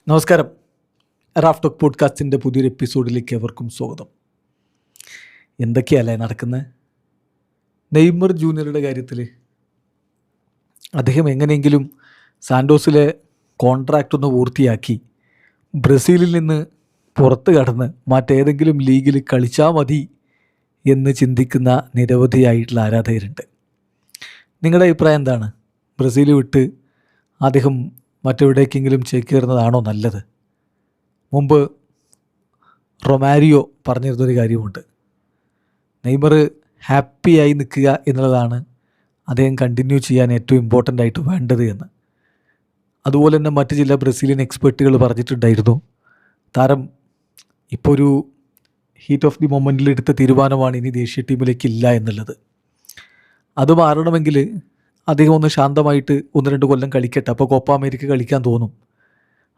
നമസ്കാരം. Raf talk പോഡ്കാസ്റ്റിൻ്റെ പുതിയൊരു എപ്പിസോഡിലേക്ക് എവർക്കും സ്വാഗതം. എന്തൊക്കെയല്ലേ നടക്കുന്നത്? നെയ്മർ ജൂനിയറുടെ കാര്യത്തിൽ അദ്ദേഹം എങ്ങനെയെങ്കിലും സാൻഡോസിലെ കോൺട്രാക്റ്റ് ഒന്ന് പൂർത്തിയാക്കി ബ്രസീലിൽ നിന്ന് പുറത്ത് കടന്ന് മറ്റേതെങ്കിലും ലീഗിൽ കളിച്ചാൽ മതി എന്ന് ചിന്തിക്കുന്ന നിരവധിയായിട്ടുള്ള ആരാധകരുണ്ട്. നിങ്ങളുടെ അഭിപ്രായം എന്താണ്? ബ്രസീൽ വിട്ട് അദ്ദേഹം മറ്റെവിടേക്കെങ്കിലും ചേക്കേറുന്നതാണോ നല്ലത്? മുമ്പ് റൊമാരിയോ പറഞ്ഞിരുന്നൊരു കാര്യമുണ്ട്, നെയ്മർ ഹാപ്പിയായി നിൽക്കുക എന്നുള്ളതാണ് അദ്ദേഹം കണ്ടിന്യൂ ചെയ്യാൻ ഏറ്റവും ഇമ്പോർട്ടൻ്റ് ആയിട്ട് വേണ്ടത് എന്ന്. അതുപോലെ തന്നെ മറ്റ് ചില ബ്രസീലിയൻ എക്സ്പെർട്ടുകൾ പറഞ്ഞിട്ടുണ്ടായിരുന്നു, താരം ഇപ്പോൾ ഒരു ഹീറ്റ് ഓഫ് ദി മൊമെൻറ്റിൽ എടുത്ത തീരുമാനമാണ് ഇനി ദേശീയ ടീമിലേക്ക് ഇല്ല എന്നുള്ളത്. അത് മാറണമെങ്കിൽ അദ്ദേഹം ഒന്ന് ശാന്തമായിട്ട് 1-2 കൊല്ലം കളിക്കട്ടെ, അപ്പോൾ കോപ്പ അമേരിക്ക കളിക്കാൻ തോന്നും.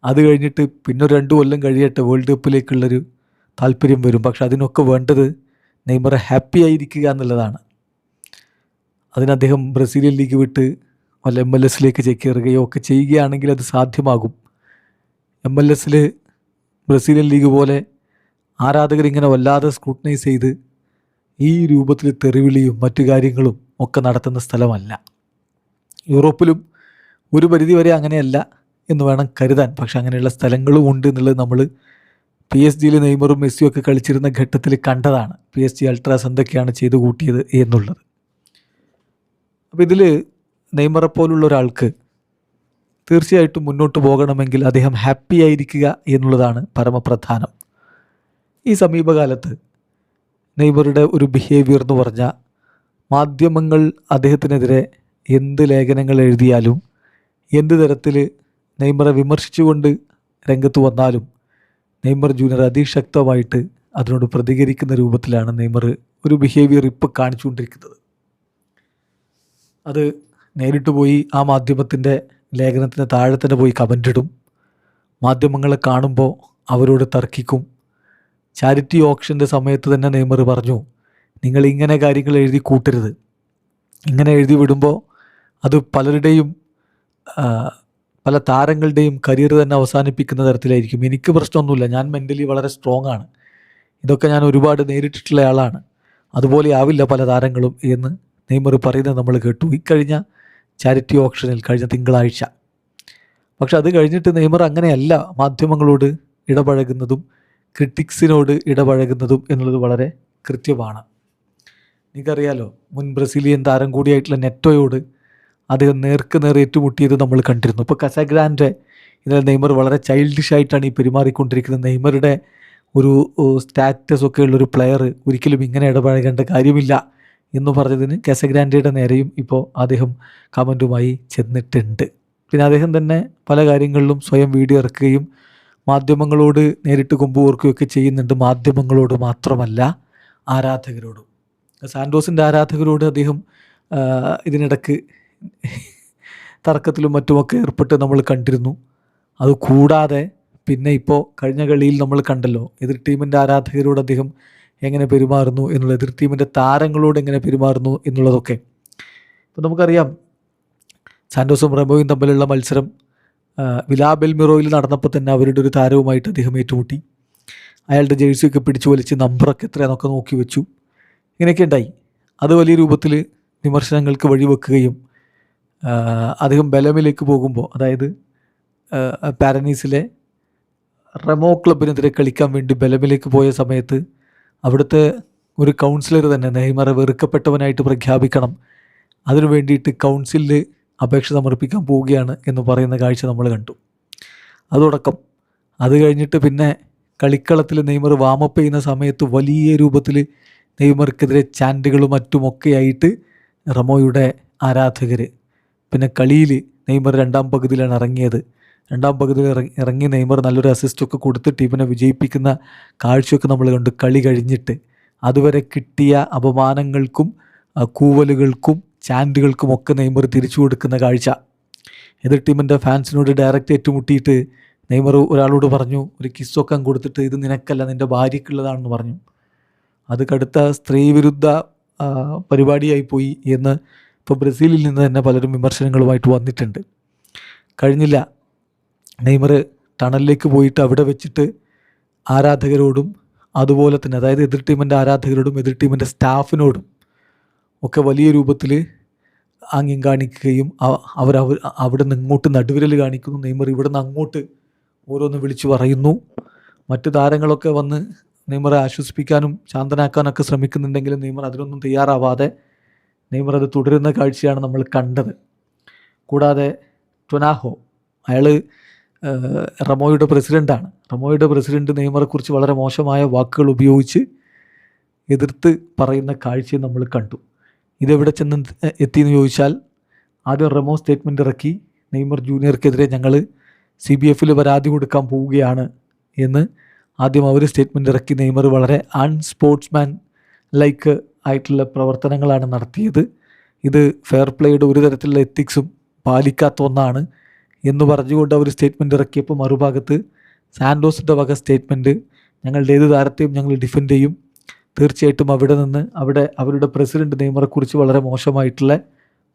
അത് കഴിഞ്ഞിട്ട് പിന്നെ ഒരു 2 കൊല്ലം കഴിയട്ടെ, വേൾഡ് കപ്പിലേക്കുള്ളൊരു താല്പര്യം വരും. പക്ഷെ അതിനൊക്കെ വേണ്ടത് നെയ്മർ ഹാപ്പി ആയിരിക്കുക എന്നുള്ളതാണ്. അതിന് അദ്ദേഹം ബ്രസീലിയൻ ലീഗ് വിട്ട് വല്ല MLS ചേക്കേറുകയോ ഒക്കെ ചെയ്യുകയാണെങ്കിൽ അത് സാധ്യമാകും. MLS ബ്രസീലിയൻ ലീഗ് പോലെ ആരാധകരിങ്ങനെ വല്ലാതെ സ്ക്രൂട്ടനൈസ് ചെയ്ത് ഈ രൂപത്തിൽ തെറിവിളിയും മറ്റു കാര്യങ്ങളും ഒക്കെ നടത്തുന്ന സ്ഥലമല്ല. യൂറോപ്പിലും ഒരു പരിധിവരെ അങ്ങനെയല്ല എന്ന് വേണം കരുതാൻ. പക്ഷെ അങ്ങനെയുള്ള സ്ഥലങ്ങളും ഉണ്ട് എന്നുള്ളത് നമ്മൾ PSG നെയ്മറും മെസ്സിയും ഒക്കെ കളിച്ചിരുന്ന ഘട്ടത്തിൽ കണ്ടതാണ്. PSG അൾട്രാസ് എന്തൊക്കെയാണ് ചെയ്തു കൂട്ടിയത് എന്നുള്ളത്. അപ്പോൾ ഇതിൽ നെയ്മറെ പോലുള്ള ഒരാൾക്ക് തീർച്ചയായിട്ടും മുന്നോട്ട് പോകണമെങ്കിൽ അദ്ദേഹം ഹാപ്പി ആയിരിക്കുക എന്നുള്ളതാണ് പരമപ്രധാനം. ഈ സമീപകാലത്ത് നെയ്മറുടെ ഒരു ബിഹേവിയർ എന്ന് പറഞ്ഞാൽ, മാധ്യമങ്ങൾ അദ്ദേഹത്തിനെതിരെ എന്ത് ലേഖനങ്ങൾ എഴുതിയാലും എന്ത് തരത്തിൽ നെയ്മറെ വിമർശിച്ചുകൊണ്ട് രംഗത്ത് വന്നാലും നെയ്മർ ജൂനിയർ അതിശക്തമായിട്ട് അതിനോട് പ്രതികരിക്കുന്ന രൂപത്തിലാണ് നെയ്മർ ഒരു ബിഹേവിയർ ഇപ്പോൾ കാണിച്ചുകൊണ്ടിരിക്കുന്നത്. അത് നേരിട്ട് പോയി ആ മാധ്യമത്തിൻ്റെ ലേഖനത്തിന് താഴെ തന്നെ പോയി കമൻ്റ് ഇടും, മാധ്യമങ്ങളെ കാണുമ്പോൾ അവരോട് തർക്കിക്കും. ചാരിറ്റി ഓപ്ഷൻ്റെ സമയത്ത് തന്നെ നെയ്മർ പറഞ്ഞു, നിങ്ങൾ ഇങ്ങനെ കാര്യങ്ങൾ എഴുതി കൂട്ടരുത്, ഇങ്ങനെ എഴുതി വിടുമ്പോൾ അത് പലരുടെയും പല താരങ്ങളുടെയും കരിയർ തന്നെ അവസാനിപ്പിക്കുന്ന തരത്തിലായിരിക്കും. എനിക്ക് പ്രശ്നമൊന്നുമില്ല, ഞാൻ മെൻ്റലി വളരെ സ്ട്രോങ് ആണ്, ഇതൊക്കെ ഞാൻ ഒരുപാട് നേരിട്ടിട്ടുള്ള ആളാണ്, അതുപോലെ ആവില്ല പല താരങ്ങളും എന്ന് നെയ്മർ പറയുന്നത് നമ്മൾ കേട്ടു ഇക്കഴിഞ്ഞ ചാരിറ്റി ഓപ്ഷനിൽ കഴിഞ്ഞ തിങ്കളാഴ്ച. പക്ഷെ അത് കഴിഞ്ഞിട്ട് നെയ്മർ അങ്ങനെയല്ല മാധ്യമങ്ങളോട് ഇടപഴകുന്നതും ക്രിട്ടിക്സിനോട് ഇടപഴകുന്നതും എന്നുള്ളത് വളരെ കൃത്യമാണ്. നിങ്ങൾക്കറിയാലോ, മുൻ ബ്രസീലിയൻ താരം കൂടിയായിട്ടുള്ള നെറ്റോയോട് അദ്ദേഹം നേർക്ക് നേർ ഏറ്റുമുട്ടിയത് നമ്മൾ കണ്ടിരുന്നു. ഇപ്പോൾ കസാഗ്രാൻ്റെ ഇന്നലെ നെയ്മർ വളരെ ചൈൽഡിഷായിട്ടാണ് ഈ പെരുമാറിക്കൊണ്ടിരിക്കുന്നത്. നെയ്മറുടെ ഒരു സ്റ്റാറ്റസ് ഒക്കെ ഉള്ളൊരു പ്ലെയർ ഒരിക്കലും ഇങ്ങനെ ഇടപഴകേണ്ട കാര്യമില്ല എന്ന് പറഞ്ഞതിന് കസാഗ്രാൻഡയുടെ നേരെയും ഇപ്പോൾ അദ്ദേഹം കമൻറ്റുമായി ചെന്നിട്ടുണ്ട്. പിന്നെ അദ്ദേഹം തന്നെ പല കാര്യങ്ങളിലും സ്വയം വീഡിയോ ഇറക്കുകയും മാധ്യമങ്ങളോട് നേരിട്ട് കൊമ്പ് ഓർക്കുകയൊക്കെ ചെയ്യുന്നുണ്ട്. മാധ്യമങ്ങളോട് മാത്രമല്ല, ആരാധകരോടും. സാൻഡോസിൻ്റെ ആരാധകരോട് അദ്ദേഹം ഇതിനിടക്ക് തർക്കത്തിലും മറ്റുമൊക്കെ ഏർപ്പെട്ട് നമ്മൾ കണ്ടിരുന്നു. അതുകൂടാതെ പിന്നെ ഇപ്പോൾ കഴിഞ്ഞ കളിയിൽ നമ്മൾ കണ്ടല്ലോ, എതിർ ടീമിൻ്റെ ആരാധകരോട് അദ്ദേഹം എങ്ങനെ പെരുമാറുന്നു എന്നുള്ളത്, എതിർ ടീമിൻ്റെ താരങ്ങളോട് എങ്ങനെ പെരുമാറുന്നു എന്നുള്ളതൊക്കെ. ഇപ്പോൾ നമുക്കറിയാം, സാൻഡോസും റെമോയും തമ്മിലുള്ള മത്സരം വിലാ ബെൽമിറോയിൽ നടന്നപ്പോൾ തന്നെ അവരുടെ ഒരു താരവുമായിട്ട് അദ്ദേഹം ഏറ്റുമുട്ടി. അയാളുടെ ജേഴ്സിയൊക്കെ പിടിച്ചു വലിച്ച് നമ്പറൊക്കെ എത്രയാണെന്നൊക്കെ നോക്കി വെച്ചു. ഇങ്ങനെയൊക്കെ ഉണ്ടായി. അത് വലിയ രൂപത്തിൽ വിമർശനങ്ങൾക്ക് വഴിവെക്കുകയും അദ്ദേഹം ബെലമിലേക്ക് പോകുമ്പോൾ, അതായത് പാരനീസിലെ റെമോ ക്ലബിനെതിരെ കളിക്കാൻ വേണ്ടി ബെലമിലേക്ക് പോയ സമയത്ത് അവിടുത്തെ ഒരു കൗൺസിലർ തന്നെ നെയ്മറെ വെറുക്കപ്പെട്ടവനായിട്ട് പ്രഖ്യാപിക്കണം, അതിനു വേണ്ടിയിട്ട് കൗൺസിലിൽ അപേക്ഷ സമർപ്പിക്കാൻ പോവുകയാണ് എന്ന് പറയുന്ന കാഴ്ച നമ്മൾ കണ്ടു. അതോടക്കം അത് കഴിഞ്ഞിട്ട് പിന്നെ കളിക്കളത്തിൽ നെയ്മർ വാമപ്പ് ചെയ്യുന്ന സമയത്ത് വലിയ രൂപത്തിൽ നെയ്മർക്കെതിരെ ചാൻറ്റുകളും മറ്റുമൊക്കെയായിട്ട് റെമോയുടെ ആരാധകർ. പിന്നെ കളിയിൽ നെയ്മർ 2ാം പകുതിയിലാണ് ഇറങ്ങിയത്. 2ാം പകുതിയിൽ ഇറങ്ങി നെയ്മർ നല്ലൊരു അസിസ്റ്റൊക്കെ കൊടുത്ത് ടീമിനെ വിജയിപ്പിക്കുന്ന കാഴ്ചയൊക്കെ നമ്മൾ കണ്ടു. കളി കഴിഞ്ഞിട്ട് അതുവരെ കിട്ടിയ അപമാനങ്ങൾക്കും കൂവലുകൾക്കും ചാൻറ്റുകൾക്കും ഒക്കെ നെയ്മർ തിരിച്ചു കൊടുക്കുന്ന കാഴ്ച. എതിർ ടീമിൻ്റെ ഫാൻസിനോട് ഡയറക്റ്റ് ഏറ്റുമുട്ടിയിട്ട് നെയ്മർ ഒരാളോട് പറഞ്ഞു, ഒരു കിസ്സൊക്കെ കൊടുത്തിട്ട് ഇത് നിനക്കല്ല നിൻ്റെ ഭാര്യയ്ക്കുള്ളതാണെന്ന് പറഞ്ഞു. അത് കടുത്ത സ്ത്രീവിരുദ്ധ പരിപാടിയായിപ്പോയി എന്ന് ഇപ്പോൾ ബ്രസീലിൽ നിന്ന് തന്നെ പലരും വിമർശനങ്ങളുമായിട്ട് വന്നിട്ടുണ്ട്. കഴിഞ്ഞില്ല, നെയ്മർ ടണലിലേക്ക് പോയിട്ട് അവിടെ വെച്ചിട്ട് ആരാധകരോടും അതുപോലെ തന്നെ അതായത് എതിർ ടീമിൻ്റെ ആരാധകരോടും എതിർ ടീമിൻ്റെ സ്റ്റാഫിനോടും ഒക്കെ വലിയ രൂപത്തിൽ ആംഗ്യം കാണിക്കുകയും അവിടെ നിന്ന് ഇങ്ങോട്ട് നടുവിരൽ കാണിക്കുന്നു. നെയ്മർ ഇവിടെ നിന്ന് അങ്ങോട്ട് ഓരോന്ന് വിളിച്ചു പറയുന്നു. മറ്റു താരങ്ങളൊക്കെ വന്ന് നെയ്മറെ ആശ്വസിപ്പിക്കാനും ശാന്തനാക്കാനൊക്കെ ശ്രമിക്കുന്നുണ്ടെങ്കിലും നെയ്മർ അതിനൊന്നും തയ്യാറാവാതെ നെയ്മർ അത് തുടരുന്ന കാഴ്ചയാണ് നമ്മൾ കണ്ടത്. കൂടാതെ ടൊനാഹോ, അയാൾ റമോയുടെ പ്രസിഡൻ്റാണ്. റമോയുടെ പ്രസിഡൻറ്റ് നെയ്മറെക്കുറിച്ച് വളരെ മോശമായ വാക്കുകൾ ഉപയോഗിച്ച് എതിർത്ത് പറയുന്ന കാഴ്ചയും നമ്മൾ കണ്ടു. ഇതെവിടെ ചെന്ന് എത്തിയെന്ന് ചോദിച്ചാൽ ആദ്യം റമോ സ്റ്റേറ്റ്മെൻ്റ് ഇറക്കി, നെയ്മർ ജൂനിയർക്കെതിരെ ഞങ്ങൾ CBF പരാതി കൊടുക്കാൻ പോവുകയാണ് എന്ന് ആദ്യം അവർ സ്റ്റേറ്റ്മെൻ്റ് ഇറക്കി. നെയ്മർ വളരെ അൺസ്പോർട്സ്മാൻ ലൈക്ക് ആയിട്ടുള്ള പ്രവർത്തനങ്ങളാണ് നടത്തിയത്, ഇത് ഫെയർ പ്ലേയുടെ ഒരു തരത്തിലുള്ള എത്തിക്സും പാലിക്കാത്ത ഒന്നാണ് എന്ന് പറഞ്ഞുകൊണ്ട് അവർ സ്റ്റേറ്റ്മെൻറ്റ് ഇറക്കിയപ്പോൾ മറുഭാഗത്ത് സാൻഡോസിൻ്റെ വക സ്റ്റേറ്റ്മെൻറ്റ്, ഞങ്ങളുടെ ഏത് താരത്തെയും ഞങ്ങൾ ഡിഫെൻഡ് ചെയ്യും, തീർച്ചയായിട്ടും അവിടെ അവരുടെ പ്രസിഡൻറ്റ് നെയ്മറെക്കുറിച്ച് വളരെ മോശമായിട്ടുള്ള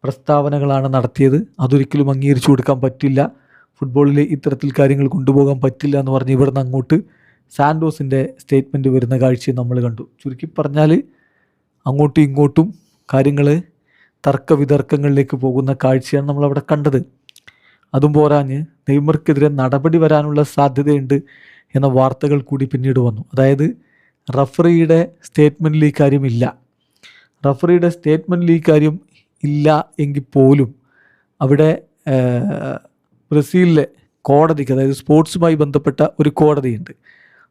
പ്രസ്താവനകളാണ് നടത്തിയത്, അതൊരിക്കലും അംഗീകരിച്ചു കൊടുക്കാൻ പറ്റില്ല, ഫുട്ബോളിൽ ഇത്തരത്തിൽ കാര്യങ്ങൾ കൊണ്ടുപോകാൻ പറ്റില്ല എന്ന് പറഞ്ഞ് ഇവിടുന്ന് അങ്ങോട്ട് സാൻഡോസിൻ്റെ സ്റ്റേറ്റ്മെൻറ്റ് വരുന്ന കാഴ്ചയും നമ്മൾ കണ്ടു. ചുരുക്കി പറഞ്ഞാൽ അങ്ങോട്ടും ഇങ്ങോട്ടും കാര്യങ്ങൾ തർക്ക വിതർക്കങ്ങളിലേക്ക് പോകുന്ന കാഴ്ചയാണ് നമ്മളവിടെ കണ്ടത്. അതും പോരാഞ്ഞ് നെയ്മർക്കെതിരെ നടപടി വരാനുള്ള സാധ്യതയുണ്ട് എന്ന വാർത്തകൾ കൂടി പിന്നീട് വന്നു. അതായത് റഫറിയുടെ സ്റ്റേറ്റ്മെൻറ്റിൽ ഈ കാര്യമില്ല. റഫറിയുടെ സ്റ്റേറ്റ്മെൻറ്റിൽ ഈ കാര്യം ഇല്ല എങ്കിൽ പോലും അവിടെ ബ്രസീലിലെ കോടതിക്ക്, അതായത് സ്പോർട്സുമായി ബന്ധപ്പെട്ട ഒരു കോടതിയുണ്ട്,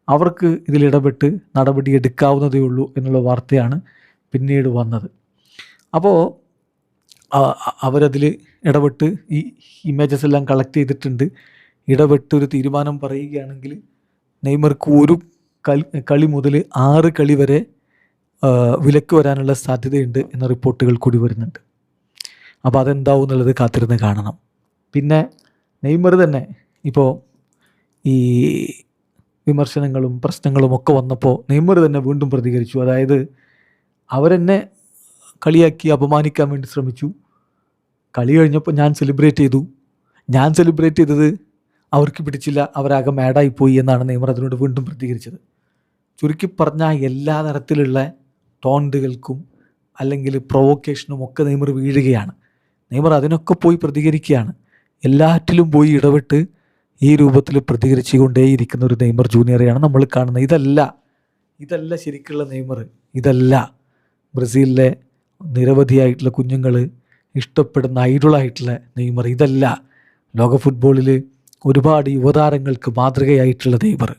അവർക്ക് ഇതിലിടപെട്ട് നടപടി എടുക്കാവുന്നതേ ഉള്ളൂ എന്നുള്ള വാർത്തയാണ് പിന്നീട് വന്നത്. അപ്പോൾ അവരതിൽ ഇടപെട്ട് ഈ ഇമേജസ് എല്ലാം കളക്ട് ചെയ്തിട്ടുണ്ട്. ഇടപെട്ട് ഒരു തീരുമാനം പറയുകയാണെങ്കിൽ നെയ്മർക്ക് ഒരു കളി മുതൽ 6 കളി വരെ വിലക്ക് വരാനുള്ള സാധ്യതയുണ്ട് എന്ന റിപ്പോർട്ടുകൾ കൂടി വരുന്നുണ്ട്. അപ്പോൾ അതെന്താവും എന്നുള്ളത് കാത്തിരുന്ന് കാണണം. പിന്നെ നെയ്മർ തന്നെ ഇപ്പോൾ ഈ വിമർശനങ്ങളും പ്രശ്നങ്ങളും ഒക്കെ വന്നപ്പോൾ നെയ്മർ തന്നെ വീണ്ടും പ്രതികരിച്ചു. അതായത് അവരെന്നെ കളിയാക്കി അപമാനിക്കാൻ വേണ്ടി ശ്രമിച്ചു, കളി കഴിഞ്ഞപ്പോൾ ഞാൻ സെലിബ്രേറ്റ് ചെയ്തത് അവർക്ക് പിടിച്ചില്ല, അവരാകെ മാഡായിപ്പോയി എന്നാണ് നെയ്മർ അതിനോട് വീണ്ടും പ്രതികരിച്ചത്. ചുരുക്കി പറഞ്ഞാൽ എല്ലാ തരത്തിലുള്ള ടോണ്ടുകൾക്കും അല്ലെങ്കിൽ പ്രൊവോക്കേഷനും ഒക്കെ നെയ്മർ വീഴുകയാണ്. നെയ്മർ അതിനൊക്കെ പോയി പ്രതികരിക്കുകയാണ്, എല്ലാറ്റിലും പോയി ഇടപെട്ട് ഈ രൂപത്തിൽ പ്രതികരിച്ചു കൊണ്ടേയിരിക്കുന്ന ഒരു നെയ്മർ ജൂനിയറെയാണ് നമ്മൾ കാണുന്നത്. ഇതല്ല ശരിക്കുള്ള നെയ്മർ, ഇതല്ല ബ്രസീലിലെ നിരവധിയായിട്ടുള്ള കുഞ്ഞുങ്ങൾ ഇഷ്ടപ്പെടുന്ന ഐഡളായിട്ടുള്ള നെയ്മർ, ഇതല്ല ലോക ഫുട്ബോളിൽ ഒരുപാട് യുവതാരങ്ങൾക്ക് മാതൃകയായിട്ടുള്ള നെയ്മർ.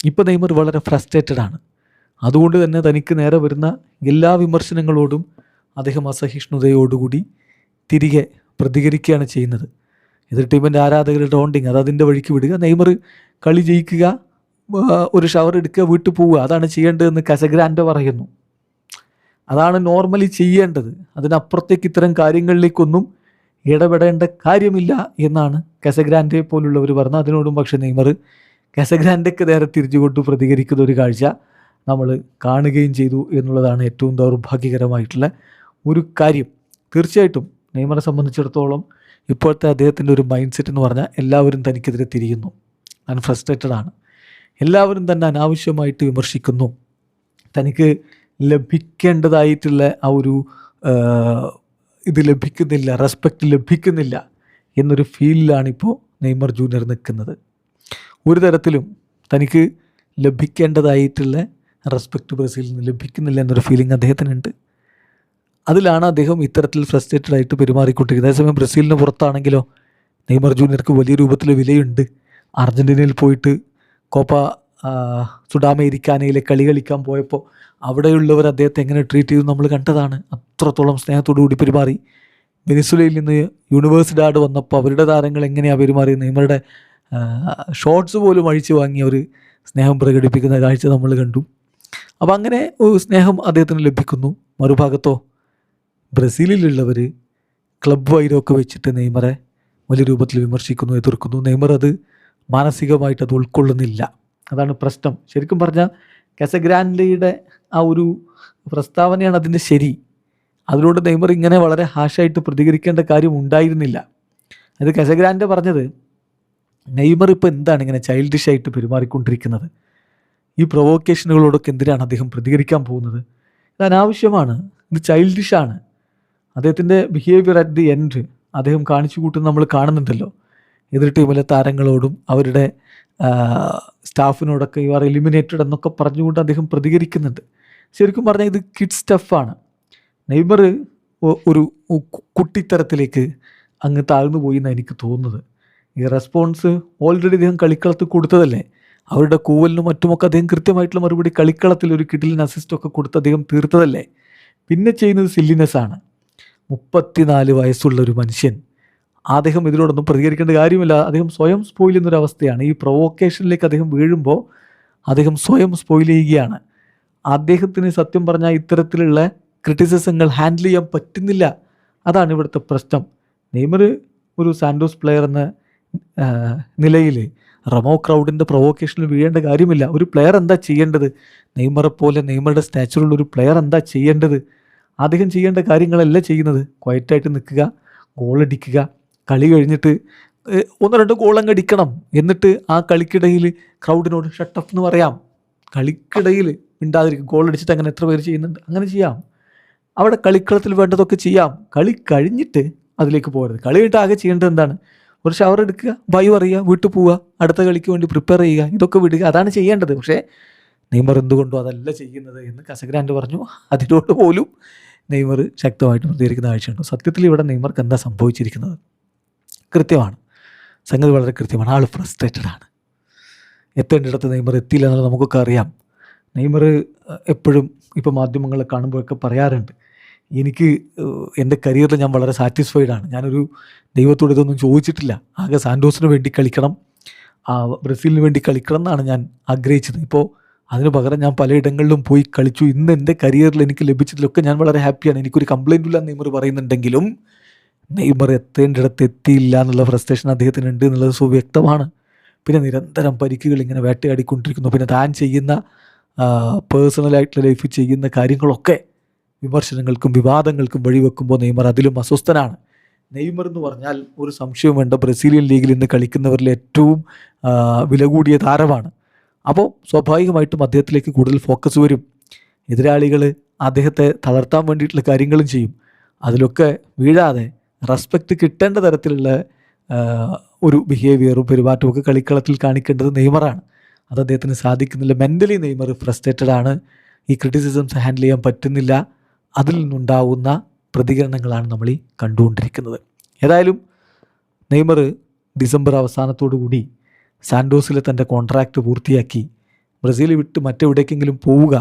ഇപ്പോൾ നെയ്മർ വളരെ ഫ്രസ്ട്രേറ്റഡ് ആണ്. അതുകൊണ്ട് തന്നെ തനിക്ക് നേരെ വരുന്ന എല്ലാ വിമർശനങ്ങളോടും അദ്ദേഹം അസഹിഷ്ണുതയോടുകൂടി തിരികെ പ്രതികരിക്കുകയാണ് ചെയ്യുന്നത്. എതിർ ടീമിൻ്റെ ആരാധകരുടെ ടോണ്ടിങ് അത് അതിൻ്റെ വഴിക്ക് വിടുക, നെയ്മർ കളി ജയിക്കുക, ഒരു ഷവർ എടുക്കുക, വീട്ടിൽ പോവുക, അതാണ് ചെയ്യേണ്ടതെന്ന് കസഗ്രാൻഡോ പറയുന്നു. അതാണ് നോർമലി ചെയ്യേണ്ടത്. അതിനപ്പുറത്തേക്ക് ഇത്തരം കാര്യങ്ങളിലേക്കൊന്നും ഇടപെടേണ്ട കാര്യമില്ല എന്നാണ് കസഗ്രാൻഡെ പോലുള്ളവർ പറഞ്ഞത്. അതിനോടും പക്ഷേ നെയ്മർ കസഗ്രാൻഡയ്ക്ക് നേരെ തിരിച്ചുകൊണ്ട് പ്രതികരിക്കുന്ന ഒരു കാഴ്ച നമ്മൾ കാണുകയും ചെയ്തു എന്നുള്ളതാണ് ഏറ്റവും ദൗർഭാഗ്യകരമായിട്ടുള്ള ഒരു കാര്യം. തീർച്ചയായിട്ടും നെയ്മറെ സംബന്ധിച്ചിടത്തോളം ഇപ്പോഴത്തെ അദ്ദേഹത്തിൻ്റെ ഒരു മൈൻഡ് സെറ്റ് എന്ന് പറഞ്ഞാൽ എല്ലാവരും തനിക്കെതിരെ തിരിയുന്നു, താൻ ഫ്രസ്ട്രേറ്റഡ് ആണ്, എല്ലാവരും തന്നെ അനാവശ്യമായിട്ട് വിമർശിക്കുന്നു, തനിക്ക് ലഭിക്കേണ്ടതായിട്ടുള്ള ആ ഒരു ഇത് ലഭിക്കുന്നില്ല, റെസ്പെക്റ്റ് ലഭിക്കുന്നില്ല എന്നൊരു ഫീലിലാണിപ്പോൾ നെയ്മർ ജൂനിയർ നിൽക്കുന്നത്. ഒരു തരത്തിലും തനിക്ക് ലഭിക്കേണ്ടതായിട്ടുള്ള റെസ്പെക്റ്റ് ബ്രസീലിൽ നിന്ന് ലഭിക്കുന്നില്ല എന്നൊരു ഫീലിംഗ് അദ്ദേഹത്തിനുണ്ട്. അതിലാണ് അദ്ദേഹം ഇത്തരത്തിൽ ഫ്രസ്ട്രേറ്റഡ് ആയിട്ട് പെരുമാറിക്കൊണ്ടിരിക്കുന്നത്. അതേസമയം ബ്രസീലിന് പുറത്താണെങ്കിലോ നെയ്മർ ജൂനിയർക്ക് വലിയ രൂപത്തിൽ വിലയുണ്ട്. അർജൻറ്റീനയിൽ പോയിട്ട് കോപ്പ സുഡാമേരിക്കാനയിലെ കളി കളിക്കാൻ പോയപ്പോൾ അവിടെയുള്ളവർ അദ്ദേഹത്തെ എങ്ങനെ ട്രീറ്റ് ചെയ്തു നമ്മൾ കണ്ടതാണ്. അത്രത്തോളം സ്നേഹത്തോടു കൂടി പെരുമാറി. വെനിസ്വലയിൽ നിന്ന് യൂണിവേഴ്സിഡാഡ് വന്നപ്പോൾ അവരുടെ താരങ്ങൾ എങ്ങനെയാണ് പെരുമാറി, നെയ്മറുടെ ഷോർട്സ് പോലും അഴിച്ചു വാങ്ങി അവർ സ്നേഹം പ്രകടിപ്പിക്കുന്ന കാഴ്ച നമ്മൾ കണ്ടു. അപ്പോൾ അങ്ങനെ ഒരു സ്നേഹം അദ്ദേഹത്തിന് ലഭിക്കുന്നു. മറുഭാഗത്തോ ബ്രസീലിലുള്ളവർ ക്ലബ് വൈരമൊക്കെ വെച്ചിട്ട് നെയ്മറെ വലിയ രൂപത്തിൽ വിമർശിക്കുന്നു, എതിർക്കുന്നു. നെയ്മർ അത് മാനസികമായിട്ട് അത് ഉൾക്കൊള്ളുന്നില്ല. അതാണ് പ്രശ്നം. ശരിക്കും പറഞ്ഞാൽ കസഗ്രാൻഡയുടെ ആ ഒരു പ്രസ്താവനയാണ് അതിൻ്റെ ശരി. അതിലൂടെ നെയ്മർ ഇങ്ങനെ വളരെ ഹാഷായിട്ട് പ്രതികരിക്കേണ്ട കാര്യം ഉണ്ടായിരുന്നില്ല. അത് കസഗ്രാൻഡ പറഞ്ഞത് നെയ്മർ ഇപ്പോൾ എന്താണ് ഇങ്ങനെ ചൈൽഡിഷായിട്ട് പെരുമാറിക്കൊണ്ടിരിക്കുന്നത്? ഈ പ്രൊവോക്കേഷനുകളോടൊക്കെ എന്തിനാണ് അദ്ദേഹം പ്രതികരിക്കാൻ പോകുന്നത്? ഇത് അനാവശ്യമാണ്, ഇത് ചൈൽഡിഷാണ്. അദ്ദേഹത്തിൻ്റെ ബിഹേവിയർ അറ്റ് ദി എൻഡ് അദ്ദേഹം കാണിച്ചു കൂട്ടുന്നത് നമ്മൾ കാണുന്നുണ്ടല്ലോ. എതിർ ടീമിലെ താരങ്ങളോടും അവരുടെ സ്റ്റാഫിനോടൊക്കെ യു ആർ എലിമിനേറ്റഡ് എന്നൊക്കെ പറഞ്ഞുകൊണ്ട് അദ്ദേഹം പ്രതികരിക്കുന്നുണ്ട്. ശരിക്കും പറഞ്ഞാൽ ഇത് കിഡ് സ്റ്റഫാണ്. നെയ്മർ ഒരു കുട്ടിത്തരത്തിലേക്ക് അങ്ങ് താഴ്ന്നു പോയി എന്നാണ് എനിക്ക് തോന്നുന്നത്. ഈ റെസ്പോൺസ് ഓൾറെഡി അദ്ദേഹം കളിക്കളത്തിൽ കൊടുത്തതല്ലേ. അവരുടെ കൂവലിനും മറ്റുമൊക്കെ അദ്ദേഹം കൃത്യമായിട്ടുള്ള മറുപടി കളിക്കളത്തിൽ ഒരു കിഡിലിന് അസിസ്റ്റൊക്കെ കൊടുത്ത് അദ്ദേഹം തീർത്തതല്ലേ. പിന്നെ ചെയ്യുന്നത് സില്ലിനെസ്സാണ്. 34 വയസ്സുള്ള ഒരു മനുഷ്യൻ, അദ്ദേഹം ഇതിനോടൊന്നും പ്രതികരിക്കേണ്ട കാര്യമില്ല. അദ്ദേഹം സ്വയം സ്പോയിൽ ചെയ്യുന്നൊരവസ്ഥയാണ്. ഈ പ്രൊവോക്കേഷനിലേക്ക് അദ്ദേഹം വീഴുമ്പോൾ അദ്ദേഹം സ്വയം സ്പോയിൽ ചെയ്യുകയാണ്. അദ്ദേഹത്തിന് സത്യം പറഞ്ഞാൽ ഇത്തരത്തിലുള്ള ക്രിറ്റിസിസങ്ങൾ ഹാൻഡിൽ ചെയ്യാൻ പറ്റുന്നില്ല. അതാണ് ഇവിടുത്തെ പ്രശ്നം. നെയ്മർ ഒരു സാൻഡോസ് പ്ലെയർ എന്ന നിലയിൽ റമോ ക്രൗഡിൻ്റെ പ്രൊവോക്കേഷനിൽ വീഴേണ്ട കാര്യമില്ല. ഒരു പ്ലെയർ എന്താ ചെയ്യേണ്ടത്? നെയ്മറെ പോലെ നെയ്മറുടെ സ്റ്റാച്ചറുള്ള ഒരു പ്ലെയർ എന്താ ചെയ്യേണ്ടത്? അദ്ദേഹം ചെയ്യേണ്ട കാര്യങ്ങളല്ല ചെയ്യുന്നത്. ക്വയറ്റായിട്ട് നിൽക്കുക, ഗോളടിക്കുക, കളി കഴിഞ്ഞിട്ട് 1-2 ഗോളങ്ങ് അടിക്കണം. എന്നിട്ട് ആ കളിക്കിടയിൽ ക്രൗഡിനോട് ഷട്ട് ഓഫ് എന്ന് പറയാം. കളിക്കിടയിൽ മിണ്ടാതിരിക്കും. ഗോളടിച്ചിട്ട് അങ്ങനെ എത്ര പേര് ചെയ്യുന്നുണ്ട്? അങ്ങനെ ചെയ്യാം. അവിടെ കളിക്കളത്തിൽ വേണ്ടതൊക്കെ ചെയ്യാം. കളി കഴിഞ്ഞിട്ട് അതിലേക്ക് പോകരുത്. കളി കഴിഞ്ഞിട്ട് ആകെ ചെയ്യേണ്ടത് എന്താണ്? ഒരു ഷവർ എടുക്കുക, ബൈ പറയുക, വീട്ടിൽ പോവുക, അടുത്ത കളിക്ക് വേണ്ടി പ്രിപ്പയർ ചെയ്യുക, ഇതൊക്കെ വിടുക. അതാണ് ചെയ്യേണ്ടത്. പക്ഷേ നെയ്മർ എന്തുകൊണ്ടോ അതല്ല ചെയ്യുന്നത് എന്ന് കസഗ്രാൻഡ് പറഞ്ഞു. അതിനോട് പോലും നെയ്മർ ശക്തമായിട്ട് പ്രതികരിക്കുന്ന കാഴ്ചയുണ്ട്. സത്യത്തിൽ ഇവിടെ നെയ്മർക്ക് എന്താ സംഭവിച്ചിരിക്കുന്നത്? കൃത്യമാണ്, സംഗതി വളരെ കൃത്യമാണ്. ആൾ ഫ്രസ്ട്രേറ്റഡ് ആണ്. എത്തേണ്ടിടത്ത് നെയ്മർ എത്തിയില്ല എന്നുള്ളത് നമുക്കൊക്കെ അറിയാം. നെയ്മർ എപ്പോഴും ഇപ്പോൾ മാധ്യമങ്ങളെ കാണുമ്പോഴൊക്കെ പറയാറുണ്ട്, എനിക്ക് എൻ്റെ കരിയറിൽ ഞാൻ വളരെ സാറ്റിസ്ഫൈഡ് ആണ്. ഞാനൊരു ദൈവത്തോട് ഇതൊന്നും ചോദിച്ചിട്ടില്ല. ആകെ സാൻഡോസിന് വേണ്ടി കളിക്കണം, ബ്രസീലിന് വേണ്ടി കളിക്കണം എന്നാണ് ഞാൻ ആഗ്രഹിച്ചത്. ഇപ്പോൾ അതിന് പകരം ഞാൻ പലയിടങ്ങളിലും പോയി കളിച്ചു. ഇന്ന് എൻ്റെ കരിയറിൽ എനിക്ക് ലഭിച്ചതിലൊക്കെ ഞാൻ വളരെ ഹാപ്പിയാണ്. എനിക്കൊരു കംപ്ലൈൻറ്റും ഇല്ല നെയ്മർ പറയുന്നുണ്ടെങ്കിലും നെയ്മർ എത്തേണ്ടിടത്ത് എത്തിയില്ല എന്നുള്ള ഫ്രസ്ട്രേഷൻ അദ്ദേഹത്തിന് ഉണ്ട് എന്നുള്ളത് സുവ്യക്തമാണ്. പിന്നെ നിരന്തരം പരിക്കുകൾ ഇങ്ങനെ വേട്ടയാടിക്കൊണ്ടിരിക്കുന്നു. പിന്നെ താൻ ചെയ്യുന്ന പേഴ്സണലായിട്ടുള്ള ലൈഫിൽ ചെയ്യുന്ന കാര്യങ്ങളൊക്കെ വിമർശനങ്ങൾക്കും വിവാദങ്ങൾക്കും വഴിവെക്കുമ്പോൾ നെയ്മർ അതിലും അസ്വസ്ഥനാണ്. നെയ്മർ എന്ന് പറഞ്ഞാൽ ഒരു സംശയവും വേണ്ട, ബ്രസീലിയൻ ലീഗിൽ ഇന്ന് കളിക്കുന്നവരിൽ ഏറ്റവും വില കൂടിയ താരമാണ്. അപ്പോൾ സ്വാഭാവികമായിട്ടും അദ്ദേഹത്തിലേക്ക് കൂടുതൽ ഫോക്കസ് വരും. എതിരാളികൾ അദ്ദേഹത്തെ തളർത്താൻ വേണ്ടിയിട്ടുള്ള കാര്യങ്ങളും ചെയ്യും. അതിലൊക്കെ വീഴാതെ റെസ്പെക്റ്റ് കിട്ടേണ്ട തരത്തിലുള്ള ഒരു ബിഹേവിയറും പെരുമാറ്റവും ഒക്കെ കളിക്കളത്തിൽ കാണിക്കേണ്ടത് നെയ്മറാണ്. അത് അദ്ദേഹത്തിന് സാധിക്കുന്നില്ല. മെൻ്റലി നെയ്മർ ഫ്രസ്ട്രേറ്റഡ് ആണ്. ഈ ക്രിറ്റിസിസംസ് ഹാൻഡിൽ ചെയ്യാൻ പറ്റുന്നില്ല. അതിൽ നിന്നുണ്ടാവുന്ന പ്രതികരണങ്ങളാണ് നമ്മൾ ഈ കണ്ടുകൊണ്ടിരിക്കുന്നത്. ഏതായാലും നെയ്മർ ഡിസംബർ അവസാനത്തോടു കൂടി സാൻഡോസിലെ തൻ്റെ കോൺട്രാക്റ്റ് പൂർത്തിയാക്കി ബ്രസീൽ വിട്ട് മറ്റെവിടേക്കെങ്കിലും പോവുക,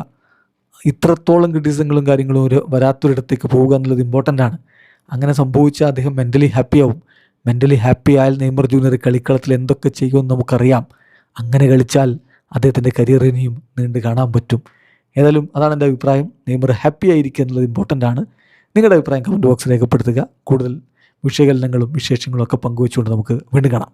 ഇത്രത്തോളം ക്രിറ്റിസിസങ്ങളും കാര്യങ്ങളും വരാത്തൊരിടത്തേക്ക് പോവുക എന്നുള്ളത് ഇമ്പോർട്ടൻ്റ് ആണ്. അങ്ങനെ സംഭവിച്ചാൽ അദ്ദേഹം മെൻ്റലി ഹാപ്പിയാവും. മെൻ്റലി ഹാപ്പി ആയാൽ നെയ്മർ ജൂനിയർ കളിക്കളത്തിൽ എന്തൊക്കെ ചെയ്യുമെന്ന് നമുക്കറിയാം. അങ്ങനെ കളിച്ചാൽ അദ്ദേഹത്തിൻ്റെ കരിയറിനെയും നീണ്ട് കാണാൻ പറ്റും. ഏതായാലും അതാണ് എൻ്റെ അഭിപ്രായം. നെയ്മർ ഹാപ്പി ആയിരിക്കുക എന്നുള്ളത് ഇമ്പോർട്ടൻ്റ് ആണ്. നിങ്ങളുടെ അഭിപ്രായം കമൻറ്റ് ബോക്സിൽ രേഖപ്പെടുത്തുക. കൂടുതൽ വിശകലനങ്ങളും വിശേഷങ്ങളും ഒക്കെ പങ്കുവെച്ചുകൊണ്ട് നമുക്ക് വീണ്ടും കാണാം.